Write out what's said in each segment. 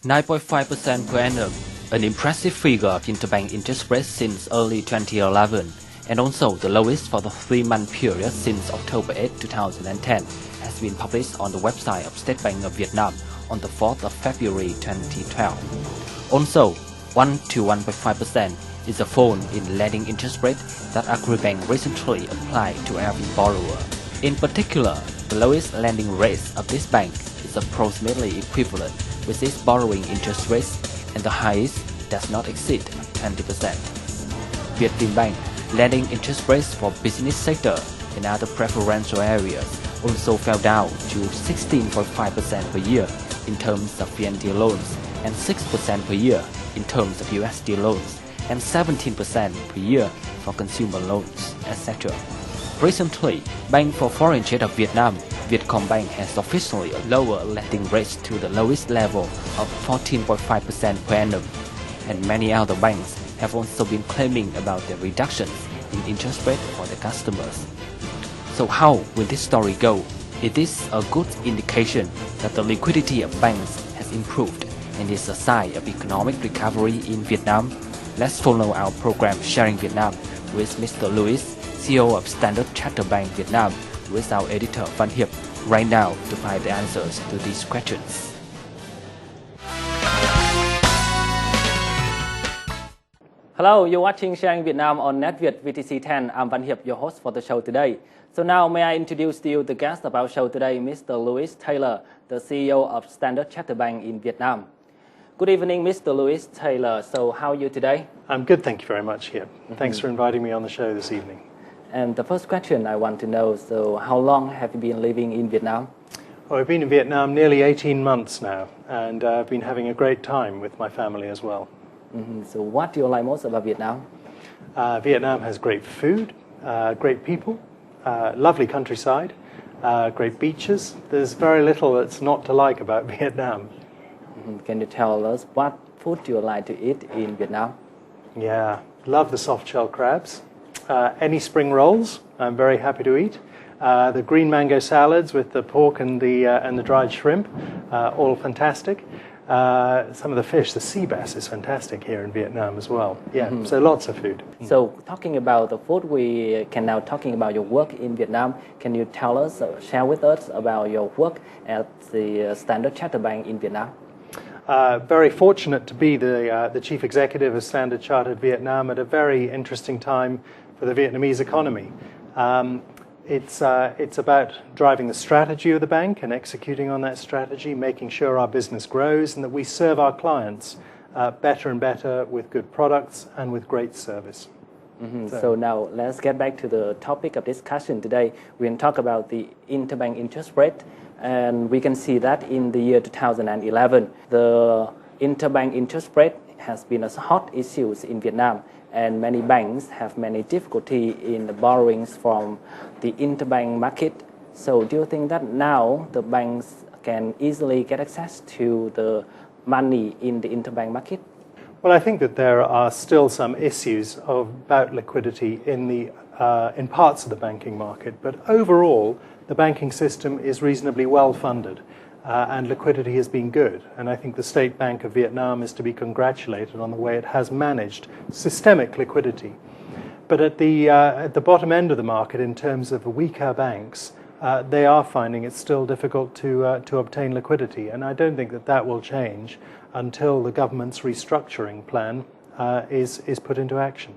9.5% per annum, an impressive figure of interbank interest rates since early 2011, and also the lowest for the 3-month period since October 8, 2010, has been published on the website of State Bank of Vietnam on the 4th of February 2012. Also, 1 to 1.5% is a fall in lending interest rate that Agribank recently applied to every borrower. In particular, the lowest lending rates of this bank is approximately equivalent with its borrowing interest rates, and the highest does not exceed 20%. Vietnam Bank lending interest rates for business sector and other preferential areas also fell down to 16.5% per year in terms of VND loans and 6% per year in terms of USD loans and 17% per year for consumer loans, etc. Recently, Bank for Foreign Trade of Vietnam, Vietcombank, has officially lowered lending rates to the lowest level of 14.5% per annum, and many other banks have also been claiming about the reductions in interest rate for their customers. So how will this story go? Is this a good indication that the liquidity of banks has improved and is a sign of economic recovery in Vietnam? Let's follow our program Sharing Vietnam with Mr. Louis, CEO of Standard Chartered Bank Vietnam, with our editor Văn Hiệp right now to find the answers to these questions. Hello, you're watching Sharing Vietnam on NETVIET VTC10. I'm Văn Hiệp, your host for the show today. So now may I introduce to you the guest of our show today, Mr. Louis Taylor, the CEO of Standard Chartered Bank in Vietnam. Good evening, Mr. Louis Taylor. So how are you today? I'm good, thank you very much, Hiệp. Thanks for inviting me on the show this evening. And the first question I want to know, so how long have you been living in Vietnam? Oh, I've been in Vietnam nearly 18 months now, and I've been having a great time with my family as well. So what do you like most about Vietnam? Vietnam has great food, great people, lovely countryside, great beaches. There's very little that's not to like about Vietnam. Can you tell us what food do you like to eat in Vietnam? Yeah, love the soft shell crabs. Any spring rolls, I'm very happy to eat. The green mango salads with the pork and the dried shrimp, all fantastic. Some of the fish, the sea bass is fantastic here in Vietnam as well. Yeah, so lots of food. So talking about the food, we can now talking about your work in Vietnam. Can you tell us, share with us about your work at the Standard Chartered Bank in Vietnam? Very fortunate to be the chief executive of Standard Chartered Vietnam at a very interesting time for the Vietnamese economy. It's about driving the strategy of the bank and executing on that strategy, making sure our business grows and that we serve our clients better and better with good products and with great service. So now let's get back to the topic of discussion today. We're going to talk about the interbank interest rate, and we can see that in the year 2011, the interbank interest rate has been a hot issue in Vietnam, and many banks have many difficulty in the borrowings from the interbank market. So do you think that now the banks can easily get access to the money in the interbank market? Well, I think that there are still some issues about liquidity in parts of the banking market, but overall the banking system is reasonably well funded. And liquidity has been good. And I think the State Bank of Vietnam is to be congratulated on the way it has managed systemic liquidity. But at the bottom end of the market, in terms of weaker banks, they are finding it still difficult to obtain liquidity. And I don't think that that will change until the government's restructuring plan is put into action.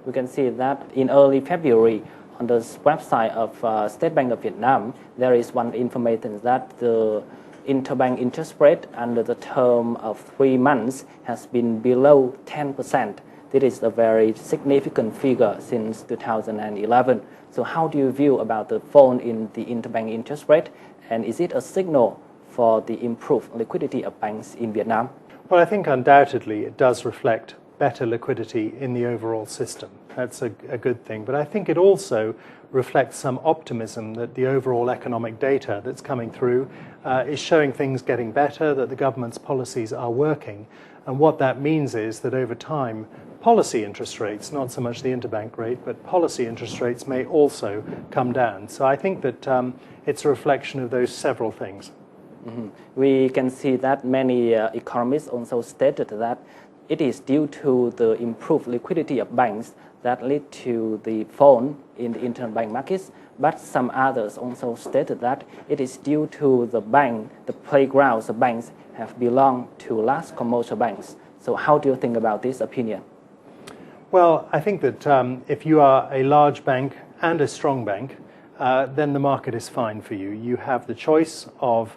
We can see that in early February, on the website of State Bank of Vietnam, there is one information that the interbank interest rate under the term of 3 months has been below 10%. This is a very significant figure since 2011. So how do you view about the fall in the interbank interest rate, and is it a signal for the improved liquidity of banks in Vietnam? Well, I think undoubtedly it does reflect better liquidity in the overall system. That's a good thing. But I think it also reflects some optimism that the overall economic data that's coming through is showing things getting better, that the government's policies are working. And what that means is that over time, policy interest rates, not so much the interbank rate, but policy interest rates may also come down. So I think that it's a reflection of those several things. We can see that many economists also stated that it is due to the improved liquidity of banks that lead to the fall in the interbank markets. But some others also stated that it is due to the playgrounds of banks have belonged to large commercial banks. So how do you think about this opinion? Well, I think that if you are a large bank and a strong bank, then the market is fine for you. You have the choice of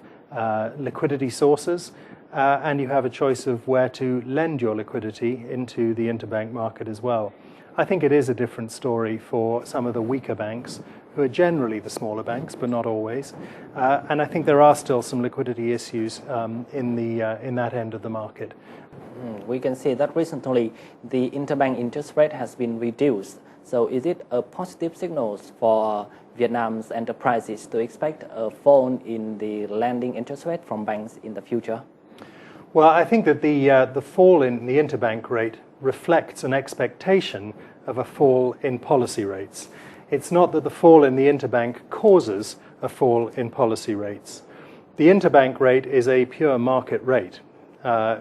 liquidity sources, and you have a choice of where to lend your liquidity into the interbank market as well. I think it is a different story for some of the weaker banks, who are generally the smaller banks, but not always. And I think there are still some liquidity issues in that end of the market. We can see that recently the interbank interest rate has been reduced. So is it a positive signal for Vietnam's enterprises to expect a fall in the lending interest rate from banks in the future? Well, I think that the fall in the interbank rate reflects an expectation of a fall in policy rates. It's not that the fall in the interbank causes a fall in policy rates. The interbank rate is a pure market rate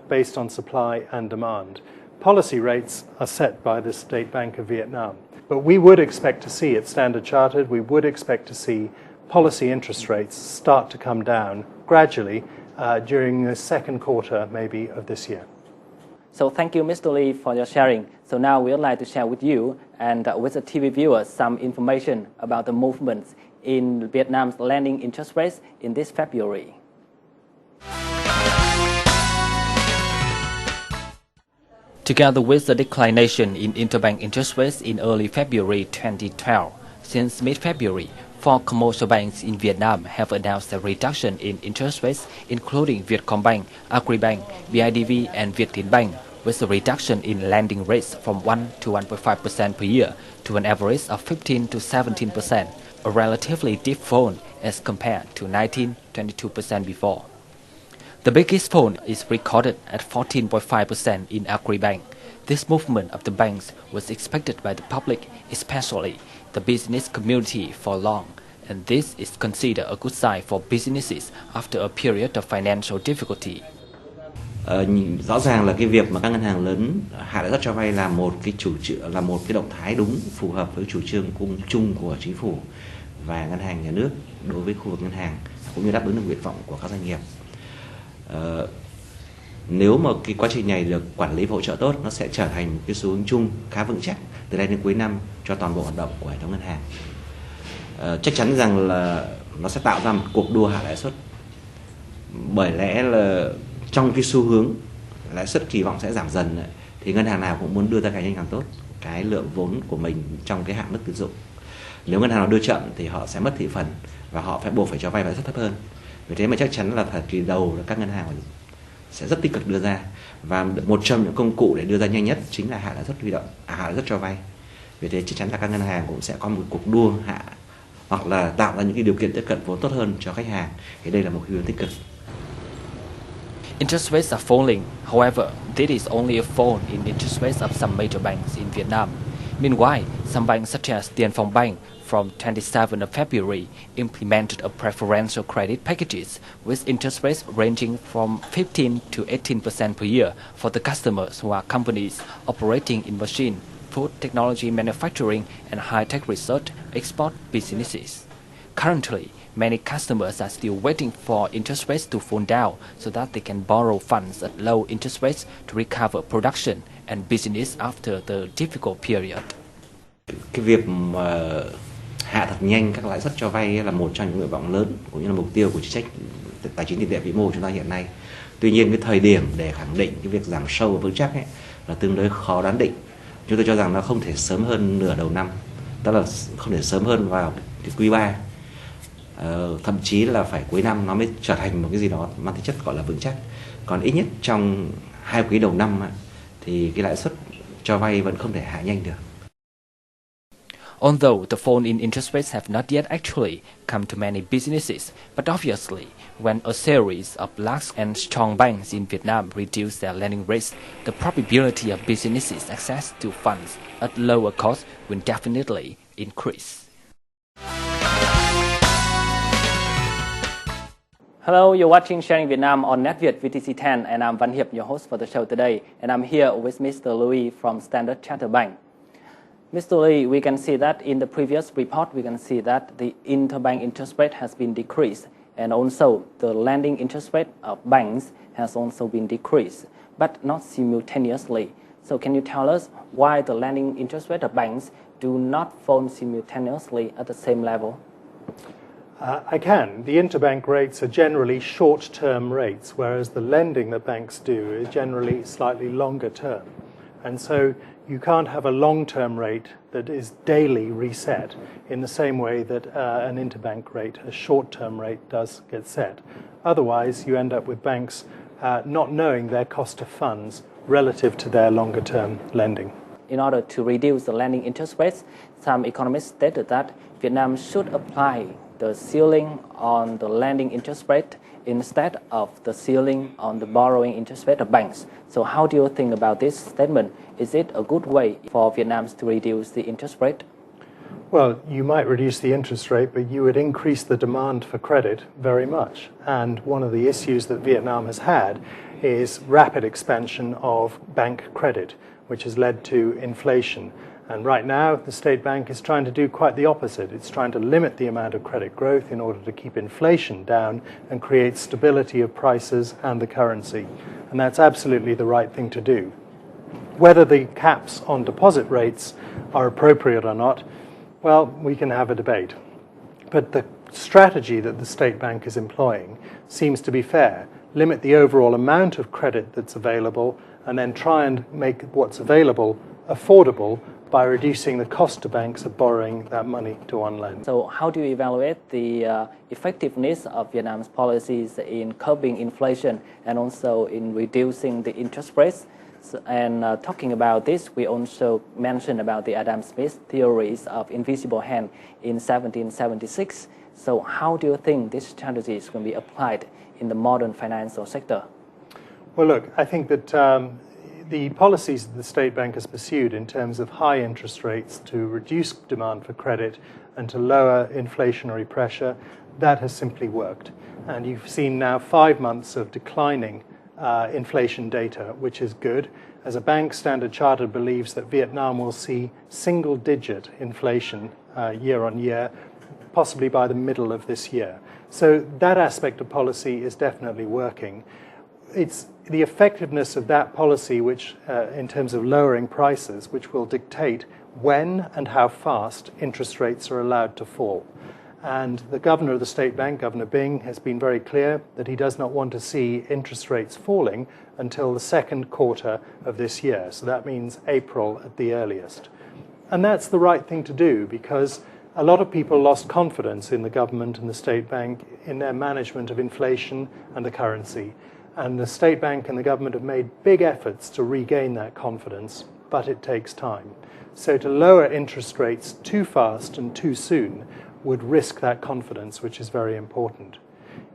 based on supply and demand. Policy rates are set by the State Bank of Vietnam. But we would expect to see at Standard Chartered, we would expect to see policy interest rates start to come down gradually during the second quarter maybe of this year. So thank you, Mr. Lee, for your sharing. So now we would like to share with you and with the TV viewers some information about the movements in Vietnam's lending interest rates in this February. Together with the declination in interbank interest rates in early February 2012, since mid-February, 4 commercial banks in Vietnam have announced a reduction in interest rates, including Vietcombank, Agribank, BIDV, and VietinBank, with a reduction in lending rates from 1 to 1.5% per year to an average of 15 to 17%, a relatively deep fall as compared to 19-22% before. The biggest fall is recorded at 14.5% in Agribank. This movement of the banks was expected by the public, especially the business community, for long, and this is considered a good sign for businesses after a period of financial difficulty. Rõ ràng là cái việc mà các ngân hàng lớn hạ lãi suất cho vay là một cái động thái đúng, phù hợp với chủ trương chung của chính phủ và ngân hàng nhà nước đối với khu vực ngân hàng, cũng như đáp ứng được nguyện vọng của các doanh nghiệp. Nếu mà cái quá trình này được quản lý và hỗ trợ tốt, nó sẽ trở thành một cái xu hướng chung khá vững chắc từ đây đến cuối năm cho toàn bộ hoạt động của hệ thống ngân hàng. Chắc chắn rằng là nó sẽ tạo ra một cuộc đua hạ lãi suất, bởi lẽ là trong cái xu hướng lãi suất kỳ vọng sẽ giảm dần thì ngân hàng nào cũng muốn đưa ra càng nhanh càng tốt cái lượng vốn của mình trong cái hạn mức tín dụng. Nếu ngân hàng nào đưa chậm thì họ sẽ mất thị phần và họ buộc phải cho vay lãi suất thấp hơn. Vì thế mà chắc chắn là thời kỳ đầu các ngân hàng sẽ rất tích cực đưa ra, và một trong những công cụ để đưa ra nhanh nhất chính là hạ lãi suất huy động, hạ lãi suất cho vay. Vì thế chắc chắn là các ngân hàng cũng sẽ có một cuộc đua hạ hoặc là tạo ra những cái điều kiện tiếp cận vốn tốt hơn cho khách hàng. Thì đây là một hướng tích cực. Interest rates are falling. However, this is only a fall in interest rates of some major banks in Vietnam. Meanwhile, some banks such as Dien Phong Bank from 27th of February implemented a preferential credit packages with interest rates ranging from 15 to 18% per year for the customers who are companies operating in machine, food technology manufacturing and high-tech research export businesses. Currently, many customers are still waiting for interest rates to fall down so that they can borrow funds at low interest rates to recover production and business after the difficult period. Cái việc mà hạ thật nhanh các lãi suất cho vay là một trong những nguyện vọng lớn cũng như là mục tiêu của chính sách tài chính tiền tệ vĩ mô của chúng ta hiện nay. Tuy nhiên cái thời điểm để khẳng định cái việc giảm sâu và vững chắc là tương đối khó đoán định. Chúng tôi cho rằng nó không thể sớm hơn nửa đầu năm, tức là không thể sớm hơn vào cái quý 3. Thậm chí là phải cuối năm nó mới trở thành một cái gì đó mang tính chất gọi là vững chắc. Còn ít nhất trong 2 quý đầu năm thì cái lãi suất cho vay vẫn không thể hạ nhanh được. Although the fall in interest rates have not yet actually come to many businesses, but obviously, when a series of large and strong banks in Vietnam reduce their lending rates, the probability of businesses access to funds at lower cost will definitely increase. Hello, you're watching Sharing Việt Nam on NETVIET VTC10, and I'm Văn Hiệp, your host for the show today. And I'm here with Mr. Louis from Standard Chartered Bank. Mr. Louis, we can see that in the previous report, we can see that the interbank interest rate has been decreased, and also the lending interest rate of banks has also been decreased, but not simultaneously. So can you tell us why the lending interest rate of banks do not fall simultaneously at the same level? I can. The interbank rates are generally short-term rates, whereas the lending that banks do is generally slightly longer term. And so you can't have a long-term rate that is daily reset in the same way that an interbank rate, a short-term rate, does get set. Otherwise, you end up with banks not knowing their cost of funds relative to their longer-term lending. In order to reduce the lending interest rates, some economists stated that Vietnam should apply the ceiling on the lending interest rate instead of the ceiling on the borrowing interest rate of banks. So how do you think about this statement? Is it a good way for Vietnam to reduce the interest rate? Well, you might reduce the interest rate, but you would increase the demand for credit very much. And one of the issues that Vietnam has had is rapid expansion of bank credit, which has led to inflation. And right now, the State Bank is trying to do quite the opposite. It's trying to limit the amount of credit growth in order to keep inflation down and create stability of prices and the currency. And that's absolutely the right thing to do. Whether the caps on deposit rates are appropriate or not, well, we can have a debate. But the strategy that the State Bank is employing seems to be fair. Limit the overall amount of credit that's available and then try and make what's available affordable by reducing the cost to banks of borrowing that money to on-lend. So how do you evaluate the effectiveness of Vietnam's policies in curbing inflation and also in reducing the interest rates? And talking about this, we also mentioned about the Adam Smith theories of invisible hand in 1776. So how do you think these strategies can be applied in the modern financial sector? Well, look, I think that the policies that the State Bank has pursued in terms of high interest rates to reduce demand for credit and to lower inflationary pressure, that has simply worked. And you've seen now 5 months of declining inflation data, which is good. As a bank, Standard Chartered believes that Vietnam will see single-digit inflation year on year, possibly by the middle of this year. So that aspect of policy is definitely working. It's the effectiveness of that policy, which, in terms of lowering prices, which will dictate when and how fast interest rates are allowed to fall. And the governor of the State Bank, Governor Bing, has been very clear that he does not want to see interest rates falling until the second quarter of this year. So that means April at the earliest. And that's the right thing to do because a lot of people lost confidence in the government and the State Bank in their management of inflation and the currency. And the State Bank and the government have made big efforts to regain that confidence, but it takes time. So to lower interest rates too fast and too soon would risk that confidence, which is very important.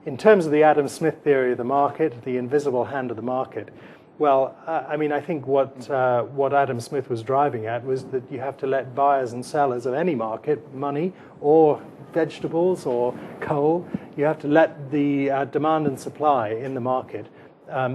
In terms of the Adam Smith theory of the market, the invisible hand of the market, well, I think what Adam Smith was driving at was that you have to let buyers and sellers of any market, money or vegetables or coal, you have to let the demand and supply in the market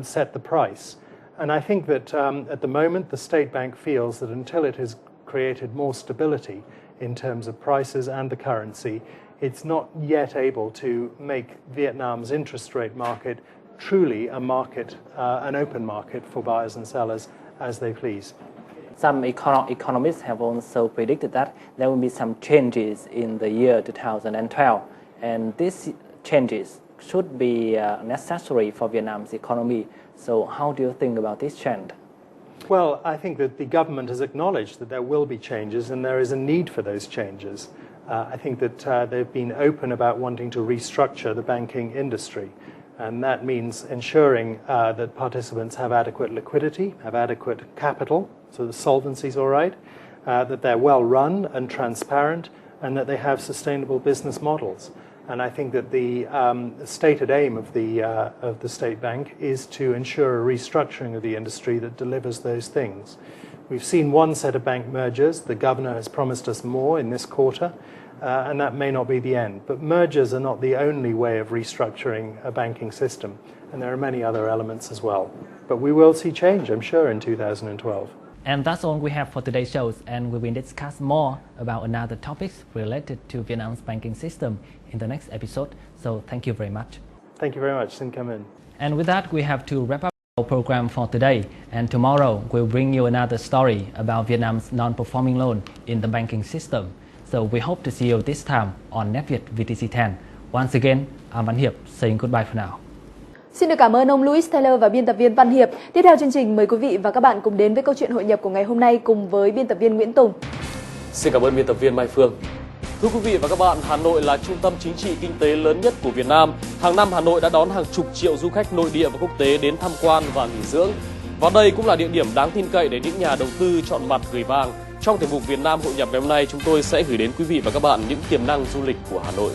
set the price. And I think that at the moment the State Bank feels that until it has created more stability in terms of prices and the currency, it's not yet able to make Vietnam's interest rate market truly a market, an open market for buyers and sellers as they please. Some economists have also predicted that there will be some changes in the year 2012, and these changes should be necessary for Vietnam's economy. So how do you think about this trend? Well, I think that the government has acknowledged that there will be changes and there is a need for those changes. I think that they've been open about wanting to restructure the banking industry. And that means ensuring that participants have adequate liquidity, have adequate capital, so the solvency is all right, that they're well run and transparent, and that they have sustainable business models. And I think that the stated aim of the State Bank is to ensure a restructuring of the industry that delivers those things. We've seen one set of bank mergers. The governor has promised us more in this quarter. and that may not be the end. But mergers are not the only way of restructuring a banking system, and there are many other elements as well. But we will see change, I'm sure, in 2012. And that's all we have for today's shows, and we will discuss more about another topics related to Vietnam's banking system in the next episode. So thank you very much. Thank you very much. Xin cảm ơn. And with that, we have to wrap up our program for today. And tomorrow, we'll bring you another story about Vietnam's non-performing loan in the banking system. So we hope to see you this time on NETVIET VTC10. Once again, I'm Văn Hiệp, saying goodbye for now. Xin được cảm ơn ông Louis Taylor và biên tập viên Văn Hiệp. Tiếp theo chương trình, mời quý vị và các bạn cùng đến với câu chuyện hội nhập của ngày hôm nay cùng với biên tập viên Nguyễn Tùng. Xin cảm ơn biên tập viên Mai Phương. Thưa quý vị và các bạn, Hà Nội là trung tâm chính trị kinh tế lớn nhất của Việt Nam. Hàng năm Hà Nội đã đón hàng chục triệu du khách nội địa và quốc tế đến tham quan và nghỉ dưỡng. Và đây cũng là địa điểm đáng tin cậy để những nhà đầu tư chọn mặt gửi vàng. Trong tiểu mục Việt Nam hội nhập ngày hôm nay, chúng tôi sẽ gửi đến quý vị và các bạn những tiềm năng du lịch của Hà Nội.